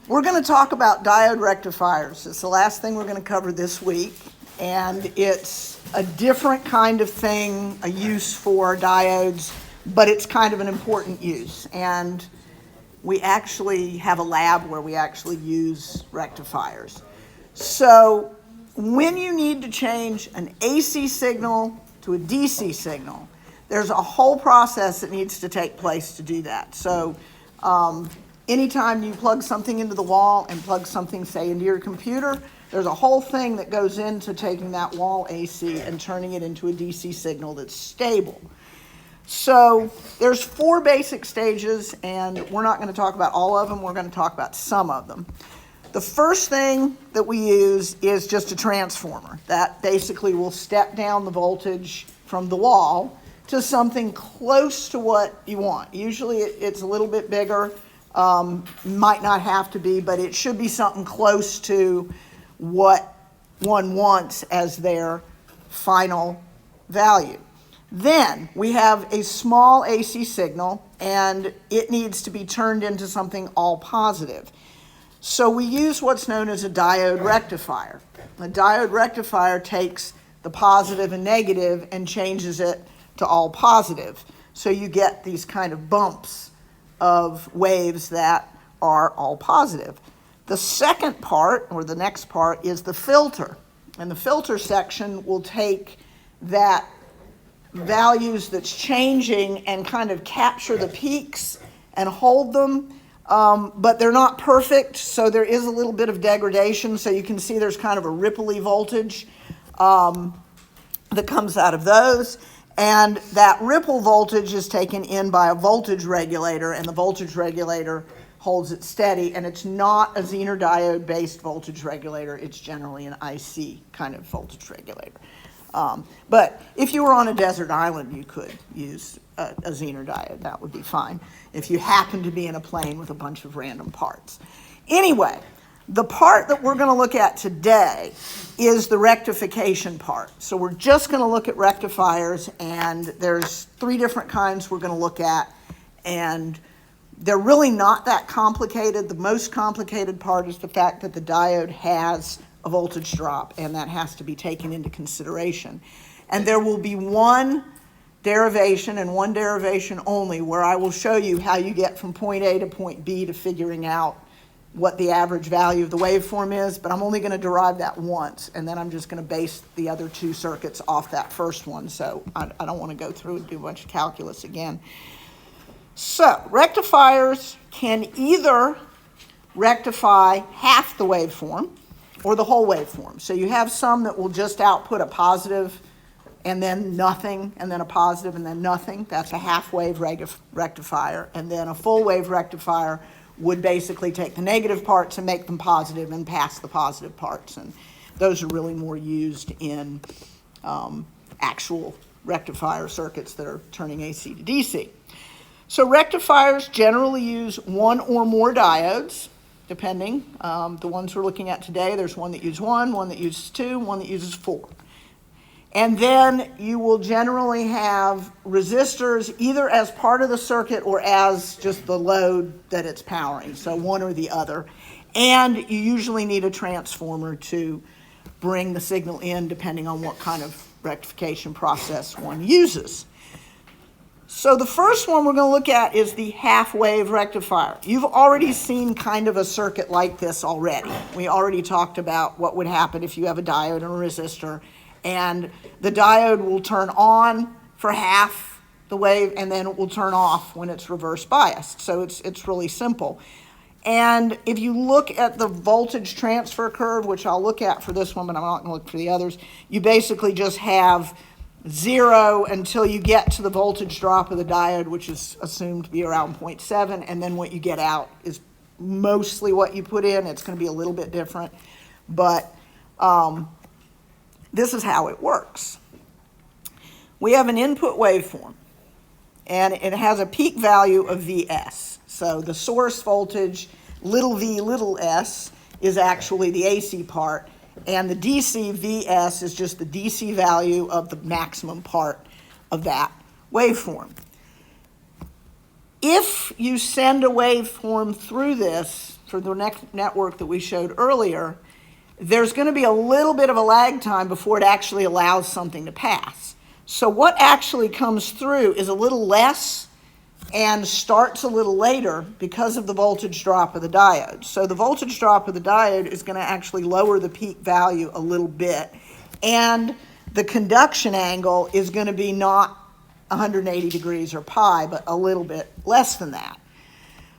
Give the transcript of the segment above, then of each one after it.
We're going to talk about diode rectifiers. It's the last thing we're going to cover this week, and it's a different kind of thing, a use for diodes, but it's kind of an important use. And we actually have a lab where we actually use rectifiers. So when you need to change an AC signal to a DC signal, there's a whole process that needs to take place to do that. So anytime you plug something into the wall and plug something, say, into your computer, there's a whole thing that goes into taking that wall AC and turning it into a DC signal that's stable. So there's 4 basic stages, and we're not going to talk about all of them. We're going to talk about some of them. The first thing that we use is just a transformer. That basically will step down the voltage from the wall to something close to what you want. Usually it's a little bit bigger. Might not have to be, but it should be something close to what one wants as their final value. Then we have a small AC signal, and it needs to be turned into something all positive. So we use what's known as a diode rectifier. A diode rectifier takes the positive and negative and changes it to all positive. So you get these kind of bumps of waves that are all positive. The second part, or the next part, is the filter. And the filter section will take that values that's changing and kind of capture the peaks and hold them. But they're not perfect, so there is a little bit of degradation. So you can see there's kind of a rippley voltage that comes out of those. And that ripple voltage is taken in by a voltage regulator, and the voltage regulator holds it steady. And it's not a Zener diode-based voltage regulator. It's generally an IC kind of voltage regulator. But if you were on a desert island, you could use a Zener diode. That would be fine if you happen to be in a plane with a bunch of random parts. Anyway, the part that we're going to look at today is the rectification part. So we're just going to look at rectifiers, and there's 3 different kinds we're going to look at, and they're really not that complicated. The most complicated part is the fact that the diode has a voltage drop, and that has to be taken into consideration. And there will be one derivation, and one derivation only, where I will show you how you get from point A to point B to figuring out what the average value of the waveform is, but I'm only going to derive that once, and then I'm just going to base the other 2 circuits off that first one, so I don't want to go through and do a bunch of calculus again. So rectifiers can either rectify half the waveform or the whole waveform. So you have some that will just output a positive and then nothing, and then a positive and then nothing. That's a half wave rectifier. And then a full wave rectifier would basically take the negative parts and make them positive and pass the positive parts. And those are really more used in actual rectifier circuits that are turning AC to DC. So rectifiers generally use 1 or more diodes, depending. The ones we're looking at today, there's one that uses 1, one that uses 2, one that uses 4. And then you will generally have resistors either as part of the circuit or as just the load that it's powering, so one or the other. And you usually need a transformer to bring the signal in, depending on what kind of rectification process one uses. So the first one we're going to look at is the half-wave rectifier. You've already seen kind of a circuit like this already. We already talked about what would happen if you have a diode and a resistor, and the diode will turn on for half the wave, and then it will turn off when it's reverse biased. So it's really simple. And if you look at the voltage transfer curve, which I'll look at for this one, but I'm not going to look for the others, you basically just have 0 until you get to the voltage drop of the diode, which is assumed to be around 0.7, and then what you get out is mostly what you put in. It's going to be a little bit different, but this is how it works. We have an input waveform, and it has a peak value of Vs. So the source voltage, little v, little s, is actually the AC part, and the DC Vs is just the DC value of the maximum part of that waveform. If you send a waveform through this, for the network that we showed earlier, there's going to be a little bit of a lag time before it actually allows something to pass. So what actually comes through is a little less and starts a little later because of the voltage drop of the diode. So the voltage drop of the diode is going to actually lower the peak value a little bit, and the conduction angle is going to be not 180 degrees or pi, but a little bit less than that.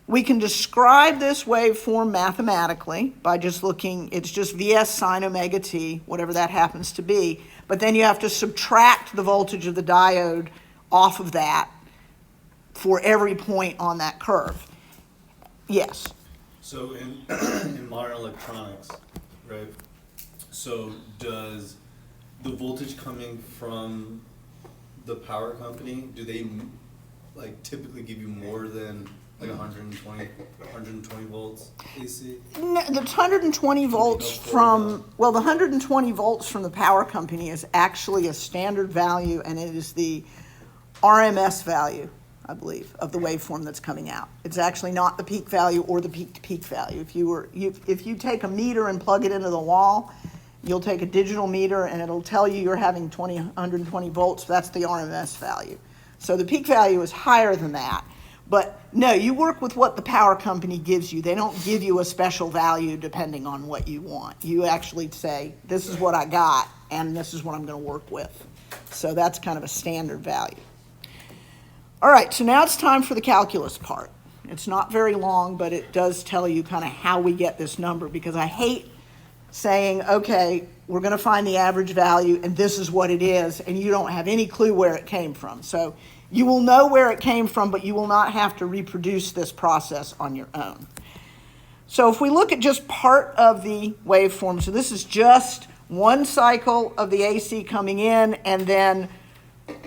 We can describe this waveform mathematically by just looking, it's just Vs sine omega t, whatever that happens to be, but then you have to subtract the voltage of the diode off of that for every point on that curve. Yes? So in, in modern electronics, right, so does the voltage coming from the power company, do they like typically give you more than like 120 volts AC? No, the 120 volts from, well, the 120 volts from the power company is actually a standard value, and it is the RMS value, I believe, of the waveform that's coming out. It's actually not the peak value or the peak-to-peak value. If you take a meter and plug it into the wall, you'll take a digital meter and it'll tell you you're having 120 volts. That's the RMS value. So the peak value is higher than that. But no, you work with what the power company gives you. They don't give you a special value depending on what you want. You actually say, this is what I got, and this is what I'm going to work with. So that's kind of a standard value. All right, so now it's time for the calculus part. It's not very long, but it does tell you kind of how we get this number, because I hate saying, okay, we're going to find the average value, and this is what it is, and you don't have any clue where it came from. So you will know where it came from, but you will not have to reproduce this process on your own. So if we look at just part of the waveform, so this is just one cycle of the AC coming in and then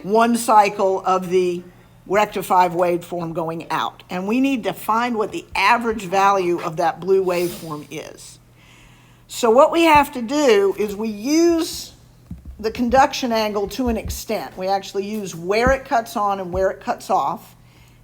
one cycle of the rectified waveform going out. And we need to find what the average value of that blue waveform is. So what we have to do is we use the conduction angle to an extent. We actually use where it cuts on and where it cuts off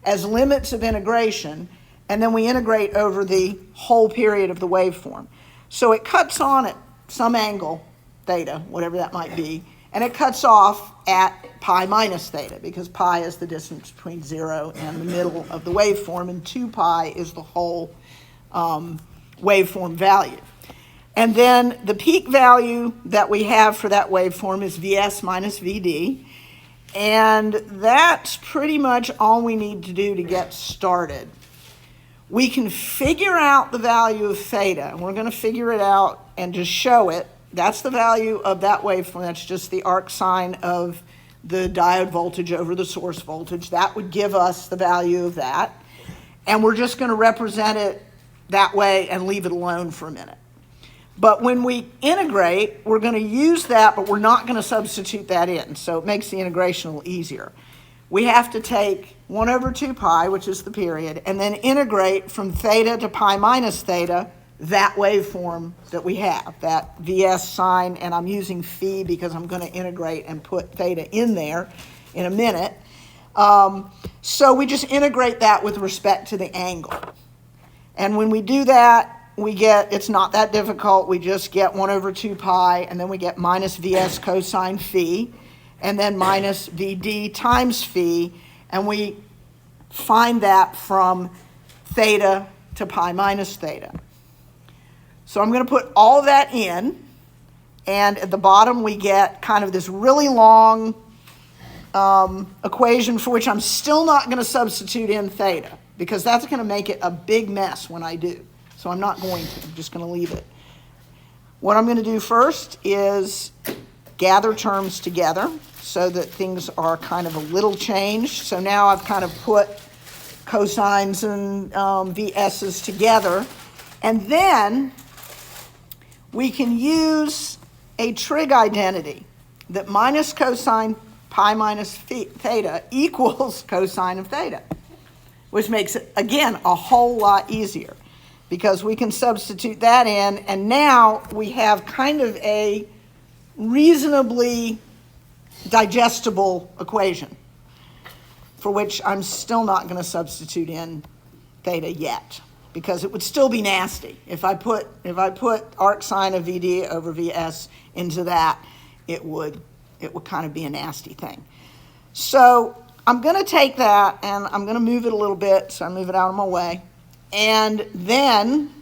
as limits of integration, and then we integrate over the whole period of the waveform. So it cuts on at some angle, theta, whatever that might be, and it cuts off at pi minus theta, because pi is the distance between 0 and the middle of the waveform, and 2 pi is the whole waveform value. And then the peak value that we have for that waveform is Vs minus Vd. And that's pretty much all we need to do to get started. We can figure out the value of theta, and we're going to figure it out and just show it. That's the value of that waveform. That's just the arc sine of the diode voltage over the source voltage. That would give us the value of that. And we're just going to represent it that way and leave it alone for a minute. But when we integrate, we're going to use that, but we're not going to substitute that in. So it makes the integration a little easier. We have to take 1 over 2 pi, which is the period, and then integrate from theta to pi minus theta, that waveform that we have, that Vs sine, and I'm using phi because I'm going to integrate and put theta in there in a minute. So we just integrate that with respect to the angle. And when we do that, we get, it's not that difficult, we just get 1 over 2 pi, and then we get minus Vs cosine phi, and then minus Vd times phi, and we find that from theta to pi minus theta. So I'm going to put all of that in, and at the bottom we get kind of this really long equation for which I'm still not going to substitute in theta, because that's going to make it a big mess when I do. So I'm not going to. I'm just going to leave it. What I'm going to do first is gather terms together so that things are kind of a little changed. So now I've kind of put cosines and VS's together. And then we can use a trig identity that minus cosine pi minus theta equals cosine of theta, which makes it, again, a whole lot easier, because we can substitute that in, and now we have kind of a reasonably digestible equation. for which I'm still not going to substitute in theta yet, because it would still be nasty. If I put arc sine of VD over VS into that, it would kind of be a nasty thing. So I'm going to take that and I'm going to move it a little bit, so I move it out of my way. And then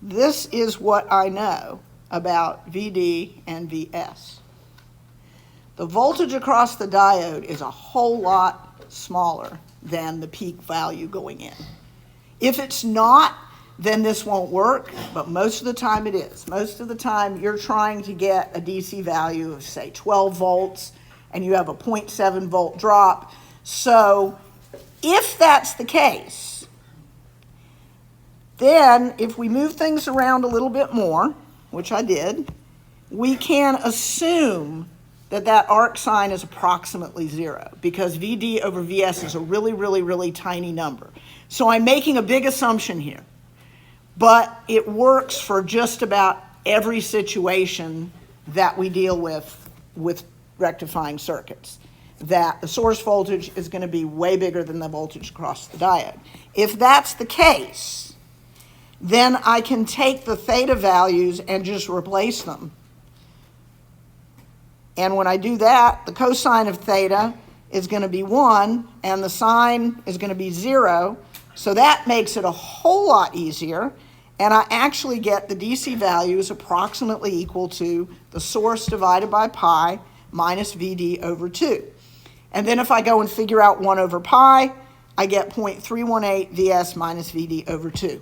this is what I know about VD and VS. The voltage across the diode is a whole lot smaller than the peak value going in. If it's not, then this won't work, but most of the time it is. Most of the time you're trying to get a DC value of, say, 12 volts, and you have a 0.7 volt drop. So if that's the case, then if we move things around a little bit more, which I did, we can assume that that arc sine is approximately 0, because VD over VS is a really, really, really tiny number. So I'm making a big assumption here, but it works for just about every situation that we deal with rectifying circuits, that the source voltage is going to be way bigger than the voltage across the diode. If that's the case, then I can take the theta values and just replace them. And when I do that, the cosine of theta is going to be 1, and the sine is going to be 0. So that makes it a whole lot easier. And I actually get the DC values approximately equal to the source divided by pi minus VD over 2. And then if I go and figure out 1 over pi, I get 0.318 VS minus VD over 2.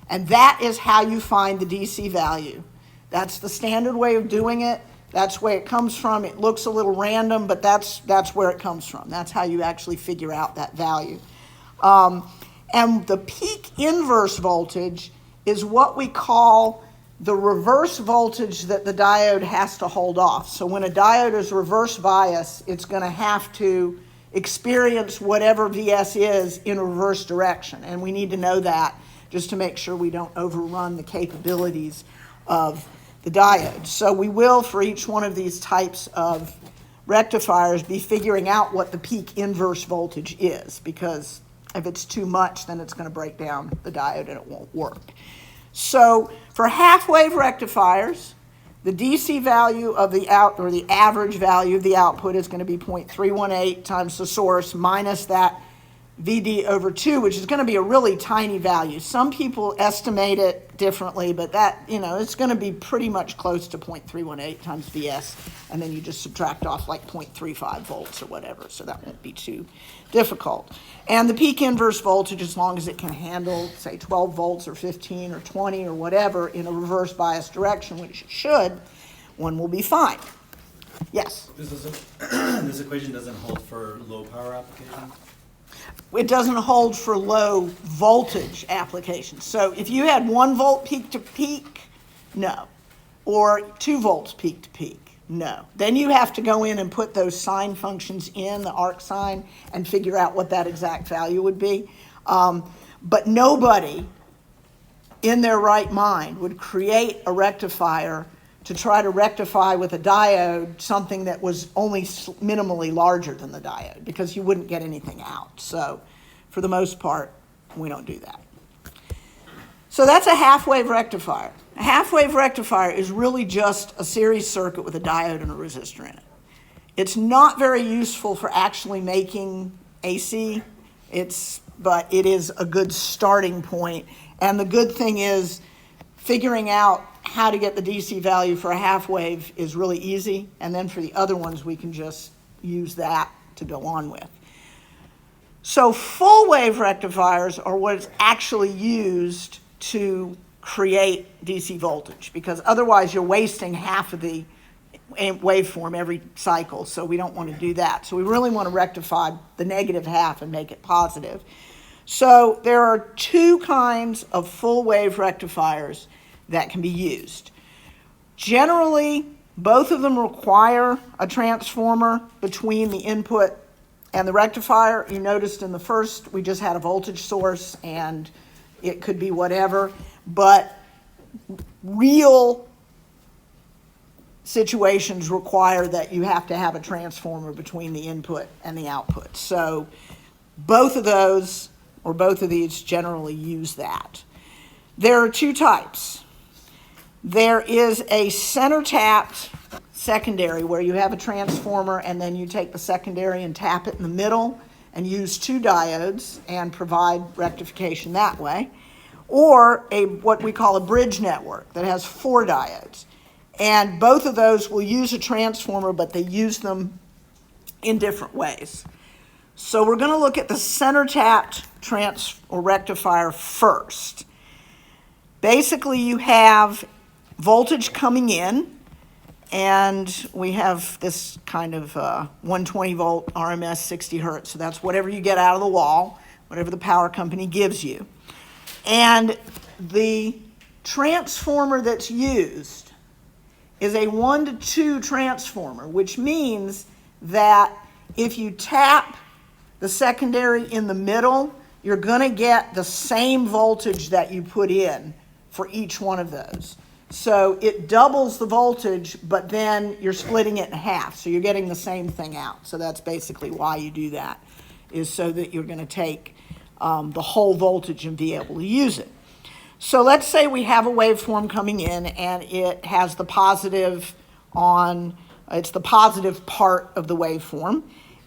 And that is how you find the DC value. That's the standard way of doing it. That's where it comes from. It looks a little random, but that's where it comes from. That's how you actually figure out that value. And the peak inverse voltage is what we call the reverse voltage that the diode has to hold off. So when a diode is reverse bias, it's going to have to experience whatever VS is in a reverse direction. And we need to know that just to make sure we don't overrun the capabilities of the diode. So we will, for each one of these types of rectifiers, be figuring out what the peak inverse voltage is, because if it's too much, then it's going to break down the diode and it won't work. So for half-wave rectifiers, the DC value of the or the average value of the output is going to be 0.318 times the source minus that VD over 2, which is going to be a really tiny value. Some people estimate it differently, but that, it's going to be pretty much close to 0.318 times VS, and then you just subtract off like 0.35 volts or whatever, so that won't be too difficult. And the peak inverse voltage, as long as it can handle, say, 12 volts or 15 or 20 or whatever in a reverse bias direction, which it should, one will be fine. Yes? This equation doesn't hold for low power applications? It doesn't hold for low voltage applications. So if you had 1 volt peak to peak, no. Or 2 volts peak to peak, no. Then you have to go in and put those sine functions in, the arc sine, and figure out what that exact value would be. But nobody in their right mind would create a rectifier to try to rectify with a diode something that was only minimally larger than the diode, because you wouldn't get anything out. So for the most part, we don't do that. So that's a half-wave rectifier. A half-wave rectifier is really just a series circuit with a diode and a resistor in it. It's not very useful for actually making AC, but it is a good starting point. And the good thing is figuring out how to get the DC value for a half wave is really easy, and then for the other ones we can just use that to go on with. So full wave rectifiers are what is actually used to create DC voltage, because otherwise you're wasting half of the waveform every cycle, so we don't want to do that. So we really want to rectify the negative half and make it positive. So there are 2 kinds of full wave rectifiers that can be used. Generally, both of them require a transformer between the input and the rectifier. You noticed in the first, we just had a voltage source, and it could be whatever, but real situations require that you have to have a transformer between the input and the output. So both of those, or both of these, generally use that. There are two types. There is a center tapped secondary where you have a transformer and then you take the secondary and tap it in the middle and use two diodes and provide rectification that way. Or what we call a bridge network that has 4 diodes. And both of those will use a transformer, but they use them in different ways. So we're going to look at the center tapped rectifier first. Basically, you have voltage coming in, and we have this kind of 120 volt RMS 60 hertz. So that's whatever you get out of the wall, whatever the power company gives you. And the transformer that's used is a 1 to 2 transformer, which means that if you tap the secondary in the middle, you're going to get the same voltage that you put in for each one of those. So it doubles the voltage, but then you're splitting it in half. So you're getting the same thing out. So that's basically why you do that, is so that you're going to take the whole voltage and be able to use it. So let's say we have a waveform coming in and it has the positive on, it's the positive part of the waveform.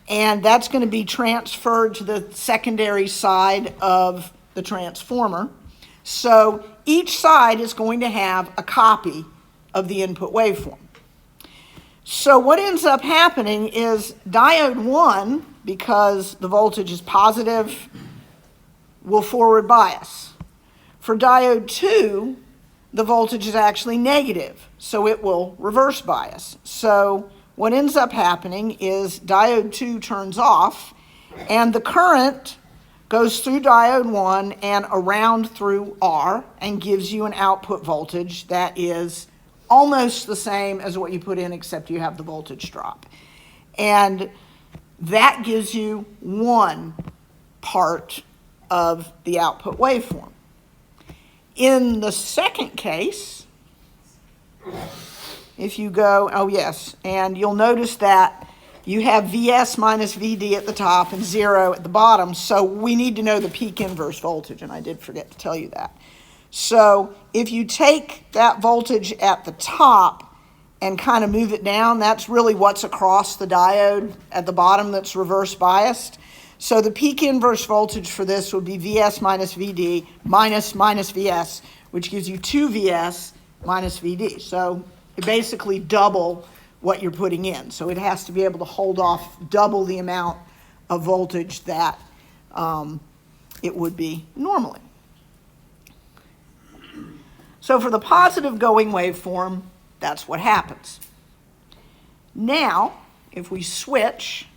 And that's going to be transferred to the secondary side of the transformer. So each side is going to have a copy of the input waveform. So what ends up happening is diode 1, because the voltage is positive, will forward bias. For diode 2, the voltage is actually negative, so it will reverse bias. So what ends up happening is diode 2 turns off, and the current goes through diode 1 and around through R and gives you an output voltage that is almost the same as what you put in, except you have the voltage drop. And that gives you one part of the output waveform. In the second case, if you go, oh yes, and you'll notice that you have Vs minus Vd at the top and 0 at the bottom, so we need to know the peak inverse voltage, and I did forget to tell you that. So if you take that voltage at the top and kind of move it down, that's really what's across the diode at the bottom that's reverse biased. So the peak inverse voltage for this would be Vs minus Vd minus Vs, which gives you 2 Vs minus Vd. So you basically double what you're putting in. So it has to be able to hold off double the amount of voltage that it would be normally. So for the positive going waveform, that's what happens. Now, if we switch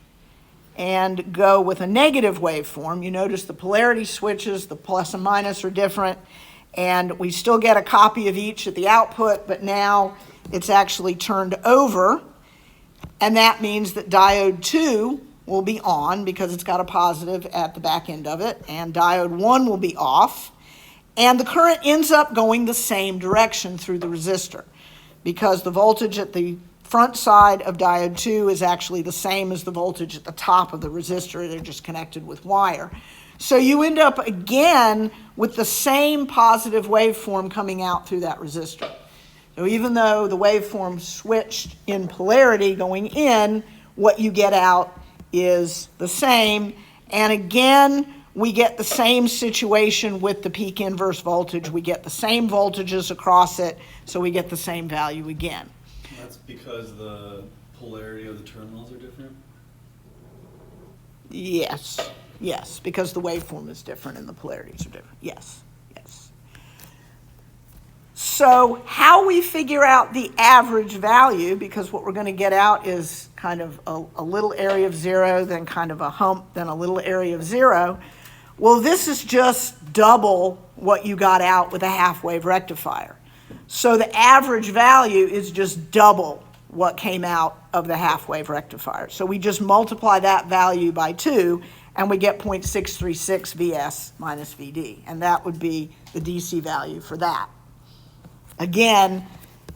and go with a negative waveform, you notice the polarity switches, the plus and minus are different, and we still get a copy of each at the output, but now it's actually turned over, and that means that diode 2 will be on because it's got a positive at the back end of it, and diode 1 will be off, and the current ends up going the same direction through the resistor because the voltage at the front side of diode 2 is actually the same as the voltage at the top of the resistor. They're just connected with wire. So you end up again with the same positive waveform coming out through that resistor. So even though the waveform switched in polarity going in, what you get out is the same. And again, we get the same situation with the peak inverse voltage. We get the same voltages across it, so we get the same value again. That's because the polarity of the terminals are different? Yes, because the waveform is different and the polarities are different. Yes. So how we figure out the average value, because what we're going to get out is kind of a little area of 0, then kind of a hump, then a little area of 0. Well, this is just double what you got out with a half-wave rectifier. So the average value is just double what came out of the half-wave rectifier. So we just multiply that value by 2, and we get 0.636 Vs minus Vd. And that would be the DC value for that. Again,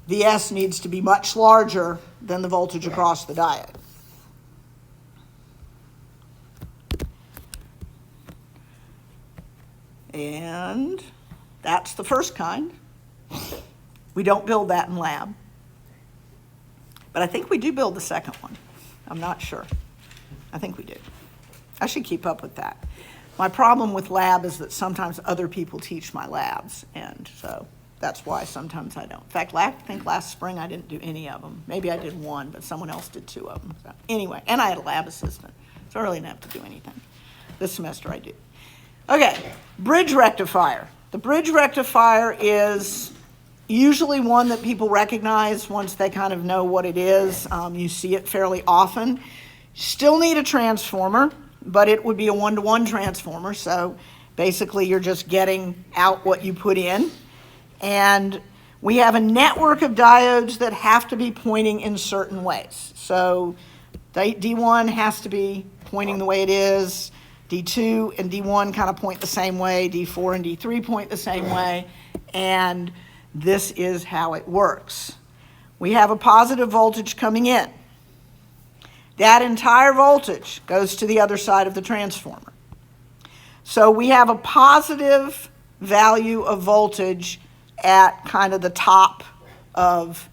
Vs needs to be much larger than the voltage across the diode. And that's the first kind. We don't build that in lab. But I think we do build the second one. I'm not sure. I think we do. I should keep up with that. My problem with lab is that sometimes other people teach my labs, and so that's why sometimes I don't. In fact, I think last spring I didn't do any of them. Maybe I did one, but someone else did 2 of them. So anyway, and I had a lab assistant, so I really didn't have to do anything. This semester I did. Okay, bridge rectifier. The bridge rectifier is usually one that people recognize once they kind of know what it is. You see it fairly often. Still need a transformer, but it would be a 1-to-1 transformer, so basically you're just getting out what you put in. And we have a network of diodes that have to be pointing in certain ways. So D1 has to be pointing the way it is. D2 and D1 kind of point the same way. D4 and D3 point the same way. And this is how it works. We have a positive voltage coming in. That entire voltage goes to the other side of the transformer. So we have a positive value of voltage at kind of the top of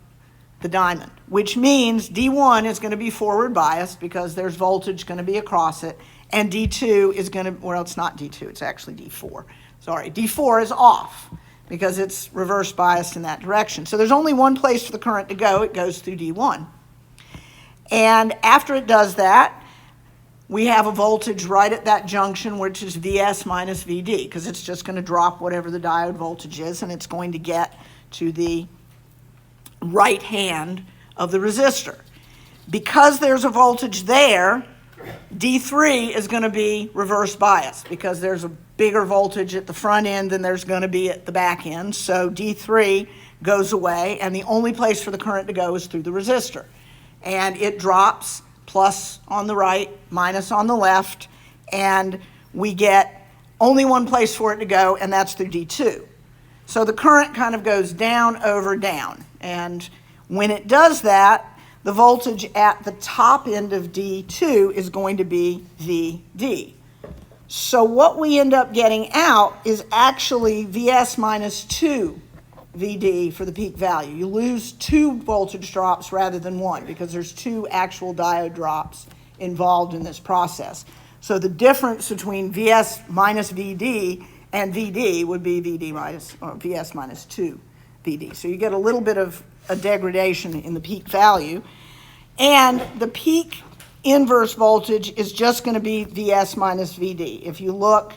the diamond, which means D1 is going to be forward biased because there's voltage going to be across it, and D2 is going to, well, it's not D2, it's actually D4. Sorry, D4 is off because it's reverse biased in that direction. So there's only one place for the current to go. It goes through D1. And after it does that, we have a voltage right at that junction, which is Vs minus Vd, because it's just going to drop whatever the diode voltage is, and it's going to get to the right hand of the resistor. Because there's a voltage there, D3 is going to be reverse biased, because there's a bigger voltage at the front end than there's going to be at the back end. So D3 goes away, and the only place for the current to go is through the resistor. And it drops, plus on the right, minus on the left, and we get only one place for it to go, and that's through D2. So the current kind of goes down over down. And when it does that, the voltage at the top end of D2 is going to be Vd. So what we end up getting out is actually Vs minus 2 Vd for the peak value. You lose 2 voltage drops rather than 1 because there's 2 actual diode drops involved in this process. So the difference between Vs minus Vd and Vd would be Vd minus, or Vs minus 2 Vd. So you get a little bit of a degradation in the peak value. And the peak inverse voltage is just going to be Vs minus Vd. If you look,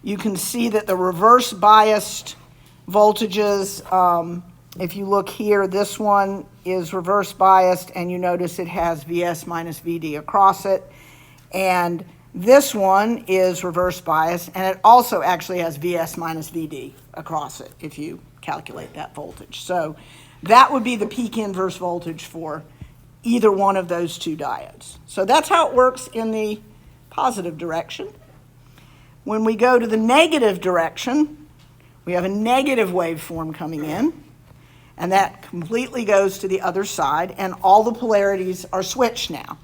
you can see that the reverse biased voltages, if you look here, this one is reverse biased, and you notice it has Vs minus Vd across it. And this one is reverse biased, and it also actually has Vs minus Vd across it if you calculate that voltage. So that would be the peak inverse voltage for either one of those 2 diodes. So that's how it works in the positive direction. When we go to the negative direction, we have a negative waveform coming in, and that completely goes to the other side, and all the polarities are switched now.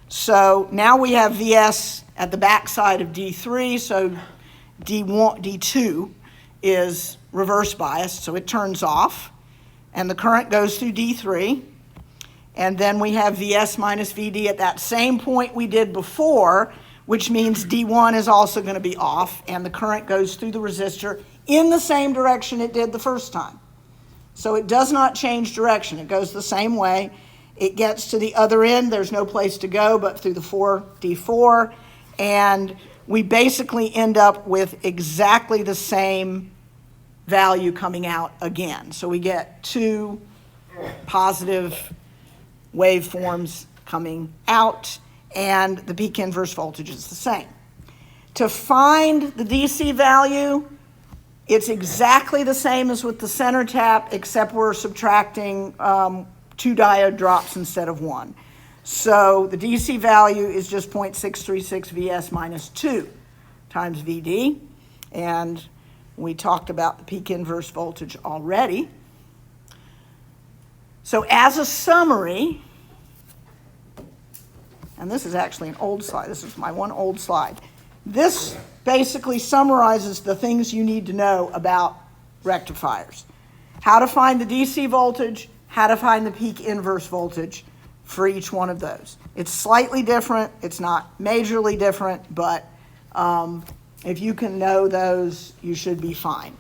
So now we have Vs at the back side of D3, so D2 is reverse biased, so it turns off, and the current goes through D3, and then we have Vs minus Vd at that same point we did before, which means D1 is also going to be off, and the current goes through the resistor in the same direction it did the first time. So it does not change direction. It goes the same way. It gets to the other end. There's no place to go but through the D4, and we basically end up with exactly the same value coming out again. So we get 2 positive waveforms coming out, and the peak inverse voltage is the same. To find the DC value, it's exactly the same as with the center tap, except we're subtracting 2 diode drops instead of 1. So the DC value is just 0.636 Vs minus 2 times Vd, and we talked about the peak inverse voltage already. So as a summary, and this is actually an old slide, this is my one old slide. This basically summarizes the things you need to know about rectifiers. How to find the DC voltage, how to find the peak inverse voltage for each one of those. It's slightly different, it's not majorly different, but if you can know those, you should be fine.